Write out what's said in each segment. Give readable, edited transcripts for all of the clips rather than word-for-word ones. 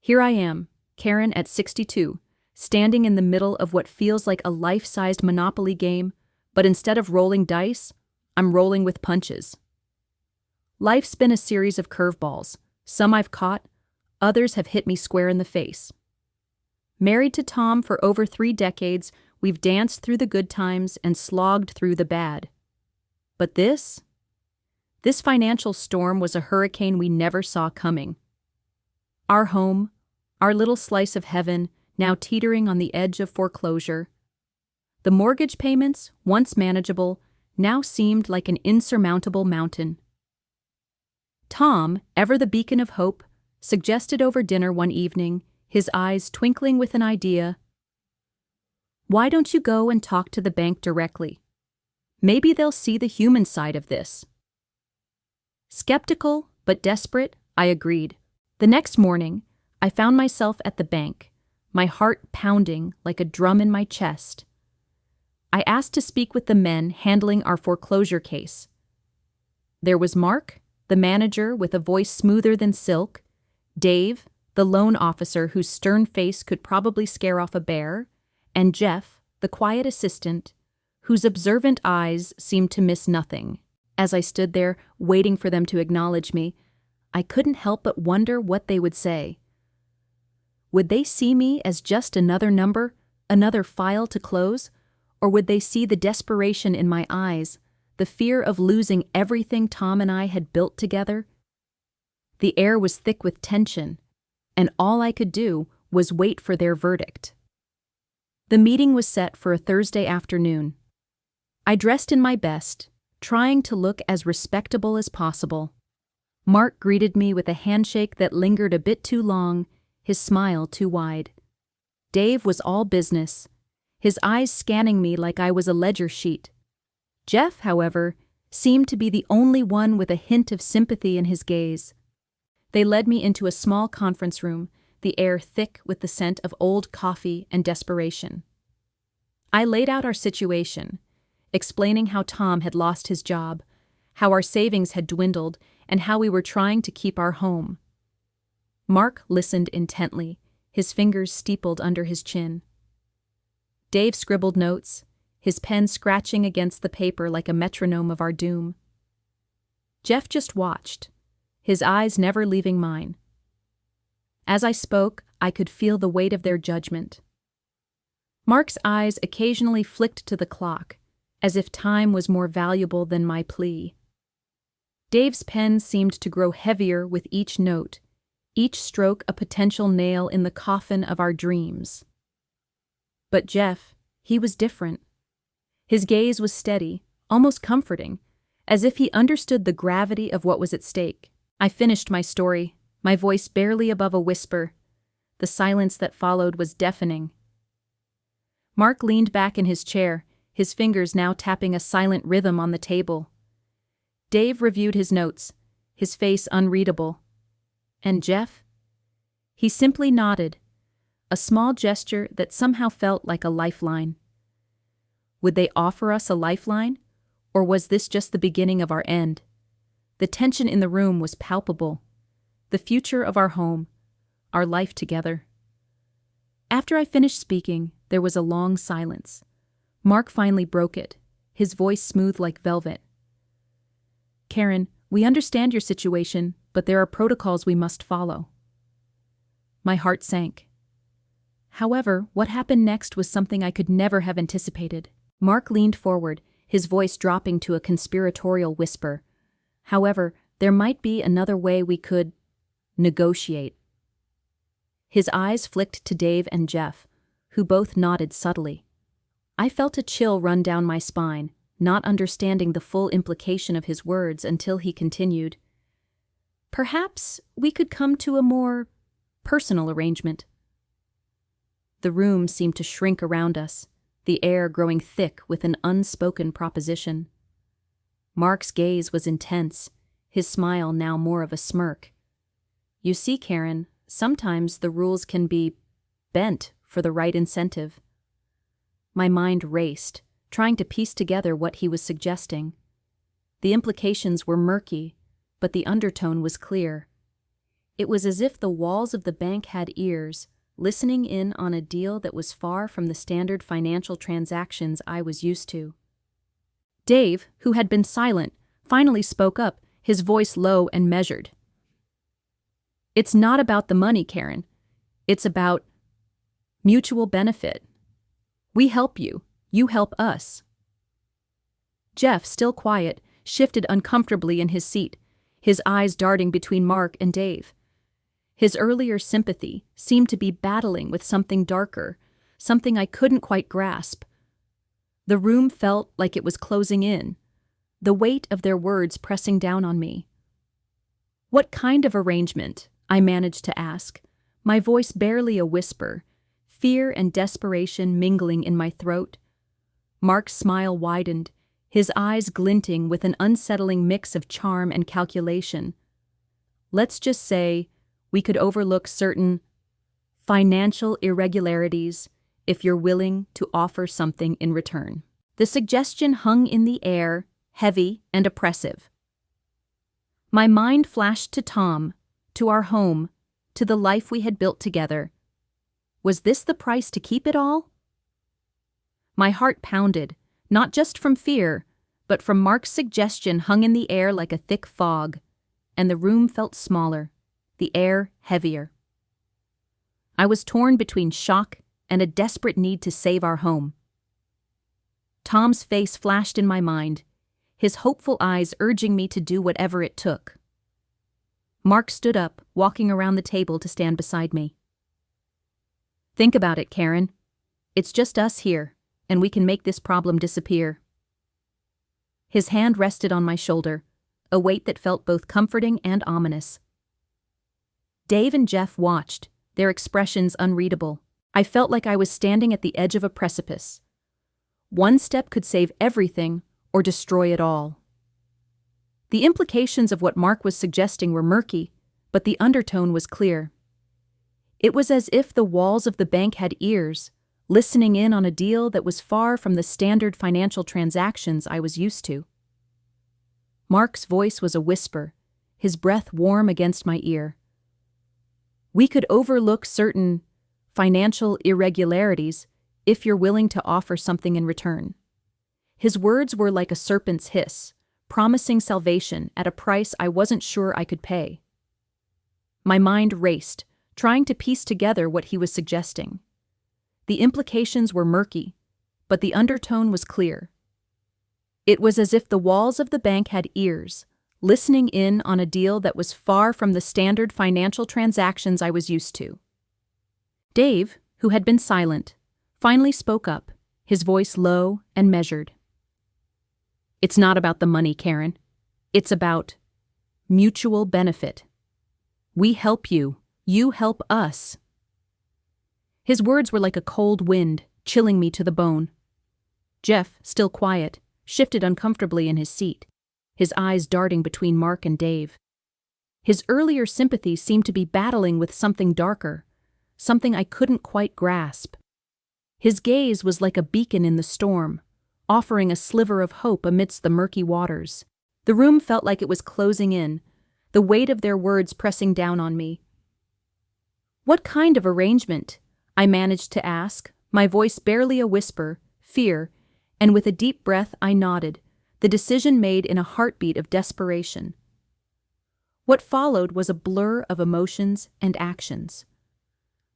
Here I am, Karen at 62, standing in the middle of what feels like a life-sized Monopoly game, but instead of rolling dice, I'm rolling with punches. Life's been a series of curveballs. Some I've caught, others have hit me square in the face. Married to Tom for over 3 decades, we've danced through the good times and slogged through the bad. But this financial storm was a hurricane we never saw coming. Our home, our little slice of heaven, now teetering on the edge of foreclosure. The mortgage payments, once manageable, now seemed like an insurmountable mountain. Tom, ever the beacon of hope, suggested over dinner one evening, his eyes twinkling with an idea. Why don't you go and talk to the bank directly? Maybe they'll see the human side of this. Skeptical, but desperate, I agreed. The next morning, I found myself at the bank, my heart pounding like a drum in my chest. I asked to speak with the men handling our foreclosure case. There was Mark, the manager with a voice smoother than silk, Dave, the loan officer whose stern face could probably scare off a bear, and Jeff, the quiet assistant, whose observant eyes seemed to miss nothing. As I stood there, waiting for them to acknowledge me, I couldn't help but wonder what they would say. Would they see me as just another number, another file to close, or would they see the desperation in my eyes, the fear of losing everything Tom and I had built together? The air was thick with tension, and all I could do was wait for their verdict. The meeting was set for a Thursday afternoon. I dressed in my best, trying to look as respectable as possible. Mark greeted me with a handshake that lingered a bit too long, his smile too wide. Dave was all business, his eyes scanning me like I was a ledger sheet. Jeff, however, seemed to be the only one with a hint of sympathy in his gaze. They led me into a small conference room, the air thick with the scent of old coffee and desperation. I laid out our situation, explaining how Tom had lost his job, how our savings had dwindled, and how we were trying to keep our home. Mark listened intently, his fingers steepled under his chin. Dave scribbled notes, his pen scratching against the paper like a metronome of our doom. Jeff just watched, his eyes never leaving mine. As I spoke, I could feel the weight of their judgment. Mark's eyes occasionally flicked to the clock, as if time was more valuable than my plea. Dave's pen seemed to grow heavier with each note, each stroke a potential nail in the coffin of our dreams. But Jeff, he was different. His gaze was steady, almost comforting, as if he understood the gravity of what was at stake. I finished my story, my voice barely above a whisper. The silence that followed was deafening. Mark leaned back in his chair, his fingers now tapping a silent rhythm on the table. Dave reviewed his notes, his face unreadable. And Jeff? He simply nodded, a small gesture that somehow felt like a lifeline. Would they offer us a lifeline, or was this just the beginning of our end? The tension in the room was palpable. The future of our home, our life together. After I finished speaking, there was a long silence. Mark finally broke it, his voice smooth like velvet. Karen, we understand your situation, but there are protocols we must follow. My heart sank. However, what happened next was something I could never have anticipated. Mark leaned forward, his voice dropping to a conspiratorial whisper. However, there might be another way we could negotiate. His eyes flicked to Dave and Jeff, who both nodded subtly. I felt a chill run down my spine, not understanding the full implication of his words until he continued. Perhaps we could come to a more personal arrangement. The room seemed to shrink around us, the air growing thick with an unspoken proposition. Mark's gaze was intense, his smile now more of a smirk. You see, Karen, sometimes the rules can be bent for the right incentive. My mind raced, trying to piece together what he was suggesting. The implications were murky, but the undertone was clear. It was as if the walls of the bank had ears, listening in on a deal that was far from the standard financial transactions I was used to. Dave, who had been silent, finally spoke up, his voice low and measured. "It's not about the money, Karen. It's about mutual benefit. We help you. You help us." Jeff, still quiet, shifted uncomfortably in his seat, his eyes darting between Mark and Dave. His earlier sympathy seemed to be battling with something darker, something I couldn't quite grasp. The room felt like it was closing in, the weight of their words pressing down on me. "What kind of arrangement?" I managed to ask, my voice barely a whisper, fear and desperation mingling in my throat. Mark's smile widened, his eyes glinting with an unsettling mix of charm and calculation. "Let's just say we could overlook certain financial irregularities if you're willing to offer something in return." The suggestion hung in the air, heavy and oppressive. My mind flashed to Tom, to our home, to the life we had built together. Was this the price to keep it all? My heart pounded, not just from fear, but from Mark's suggestion hung in the air like a thick fog, and the room felt smaller, the air heavier. I was torn between shock and a desperate need to save our home. Tom's face flashed in my mind, his hopeful eyes urging me to do whatever it took. Mark stood up, walking around the table to stand beside me. "Think about it, Karen. It's just us here, and we can make this problem disappear." His hand rested on my shoulder, a weight that felt both comforting and ominous. Dave and Jeff watched, their expressions unreadable. I felt like I was standing at the edge of a precipice. One step could save everything or destroy it all. The implications of what Mark was suggesting were murky, but the undertone was clear. It was as if the walls of the bank had ears, listening in on a deal that was far from the standard financial transactions I was used to. Mark's voice was a whisper, his breath warm against my ear. "We could overlook certain financial irregularities if you're willing to offer something in return." His words were like a serpent's hiss, promising salvation at a price I wasn't sure I could pay. My mind raced, trying to piece together what he was suggesting. The implications were murky, but the undertone was clear. It was as if the walls of the bank had ears, listening in on a deal that was far from the standard financial transactions I was used to. Dave, who had been silent, finally spoke up, his voice low and measured. "It's not about the money, Karen. It's about mutual benefit. We help you. You help us." His words were like a cold wind, chilling me to the bone. Jeff, still quiet, shifted uncomfortably in his seat, his eyes darting between Mark and Dave. His earlier sympathy seemed to be battling with something darker, something I couldn't quite grasp. His gaze was like a beacon in the storm, offering a sliver of hope amidst the murky waters. The room felt like it was closing in, the weight of their words pressing down on me. "What kind of arrangement?" I managed to ask, my voice barely a whisper, fear, and with a deep breath I nodded, the decision made in a heartbeat of desperation. What followed was a blur of emotions and actions.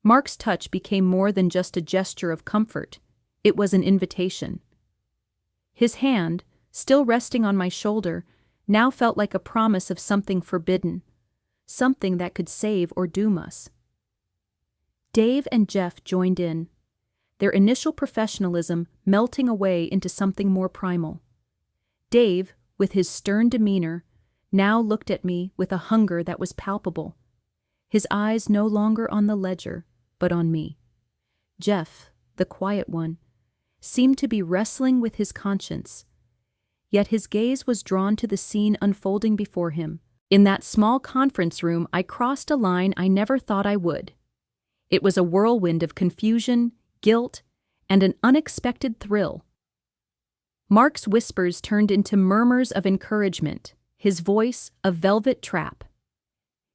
Mark's touch became more than just a gesture of comfort, it was an invitation. His hand, still resting on my shoulder, now felt like a promise of something forbidden, something that could save or doom us. Dave and Jeff joined in, their initial professionalism melting away into something more primal. Dave, with his stern demeanor, now looked at me with a hunger that was palpable, his eyes no longer on the ledger, but on me. Jeff, the quiet one, seemed to be wrestling with his conscience, yet his gaze was drawn to the scene unfolding before him. In that small conference room, I crossed a line I never thought I would. It was a whirlwind of confusion, guilt, and an unexpected thrill. Mark's whispers turned into murmurs of encouragement, his voice a velvet trap.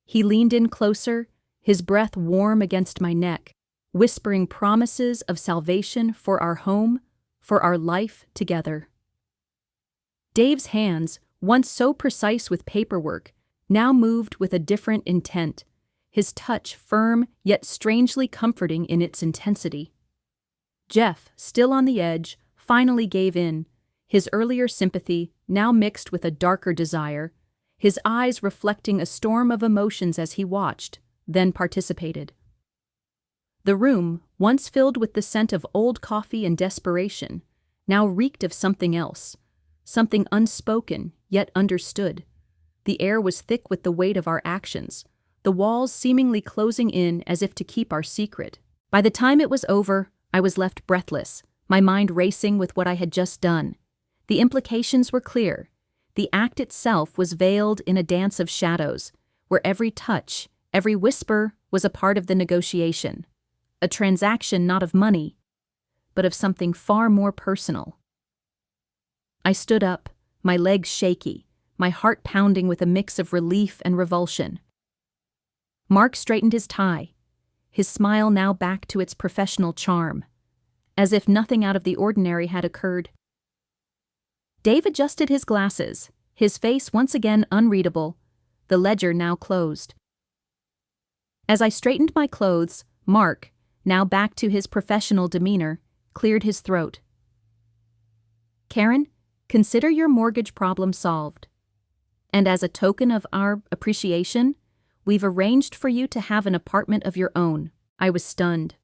He leaned in closer, his breath warm against my neck, whispering promises of salvation for our home, for our life together. Dave's hands, once so precise with paperwork, now moved with a different intent, his touch firm yet strangely comforting in its intensity. Jeff, still on the edge, finally gave in, his earlier sympathy now mixed with a darker desire, his eyes reflecting a storm of emotions as he watched, then participated. The room, once filled with the scent of old coffee and desperation, now reeked of something else, something unspoken yet understood. The air was thick with the weight of our actions, the walls seemingly closing in as if to keep our secret. By the time it was over, I was left breathless, my mind racing with what I had just done. The implications were clear. The act itself was veiled in a dance of shadows, where every touch, every whisper was a part of the negotiation. A transaction not of money, but of something far more personal. I stood up, my legs shaky, my heart pounding with a mix of relief and revulsion. Mark straightened his tie, his smile now back to its professional charm, as if nothing out of the ordinary had occurred. Dave adjusted his glasses, his face once again unreadable, the ledger now closed. As I straightened my clothes, Mark, now back to his professional demeanor, cleared his throat. "Karen, consider your mortgage problem solved. And as a token of our appreciation, we've arranged for you to have an apartment of your own." I was stunned.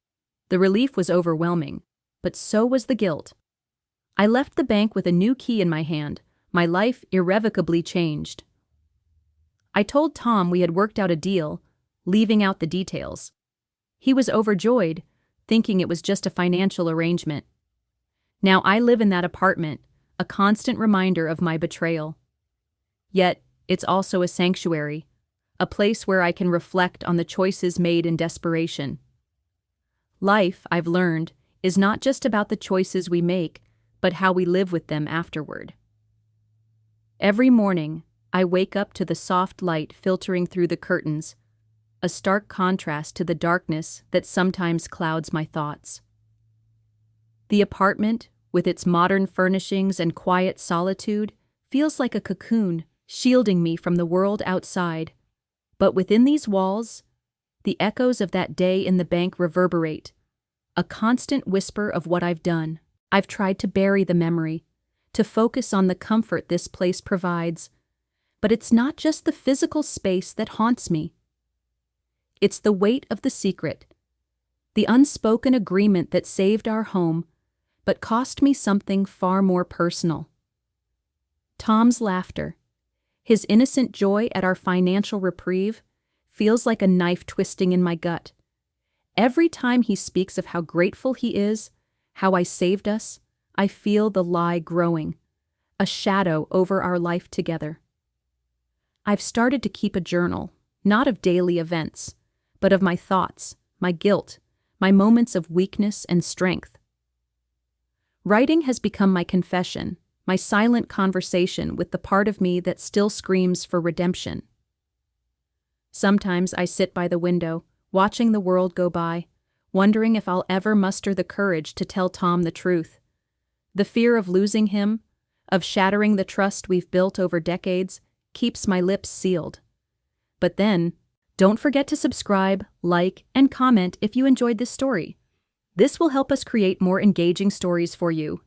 The relief was overwhelming, but so was the guilt. I left the bank with a new key in my hand, my life irrevocably changed. I told Tom we had worked out a deal, leaving out the details. He was overjoyed, thinking it was just a financial arrangement. Now I live in that apartment, a constant reminder of my betrayal. Yet, it's also a sanctuary, a place where I can reflect on the choices made in desperation. Life, I've learned, is not just about the choices we make, but how we live with them afterward. Every morning, I wake up to the soft light filtering through the curtains, a stark contrast to the darkness that sometimes clouds my thoughts. The apartment, with its modern furnishings and quiet solitude, feels like a cocoon, shielding me from the world outside. But within these walls, the echoes of that day in the bank reverberate, a constant whisper of what I've done. I've tried to bury the memory, to focus on the comfort this place provides, but it's not just the physical space that haunts me. It's the weight of the secret, the unspoken agreement that saved our home, but cost me something far more personal. Tom's laughter, his innocent joy at our financial reprieve, feels like a knife twisting in my gut. Every time he speaks of how grateful he is, how I saved us, I feel the lie growing, a shadow over our life together. I've started to keep a journal, not of daily events, but of my thoughts, my guilt, my moments of weakness and strength. Writing has become my confession, my silent conversation with the part of me that still screams for redemption. Sometimes I sit by the window, watching the world go by, wondering if I'll ever muster the courage to tell Tom the truth. The fear of losing him, of shattering the trust we've built over decades, keeps my lips sealed. But then, don't forget to subscribe, like, and comment if you enjoyed this story. This will help us create more engaging stories for you.